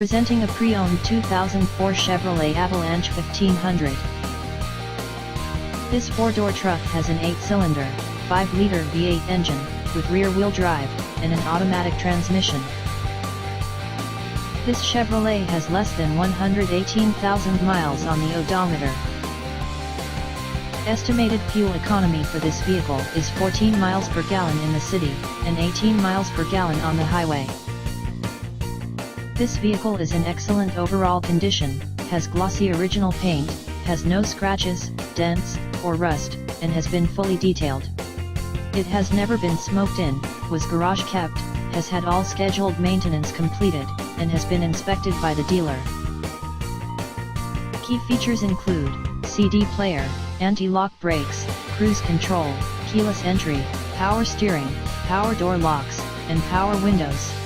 Presenting a pre-owned 2004 Chevrolet Avalanche 1500. This four-door truck has an 8-cylinder, 5-liter V8 engine, with rear-wheel drive, and an automatic transmission. This Chevrolet has less than 118,000 miles on the odometer. Estimated fuel economy for this vehicle is 14 miles per gallon in the city, and 18 miles per gallon on the highway. This vehicle is in excellent overall condition, has glossy original paint, has no scratches, dents, or rust, and has been fully detailed. It has never been smoked in, was garage kept, has had all scheduled maintenance completed, and has been inspected by the dealer. Key features include CD player, anti-lock brakes, cruise control, keyless entry, power steering, power door locks, and power windows.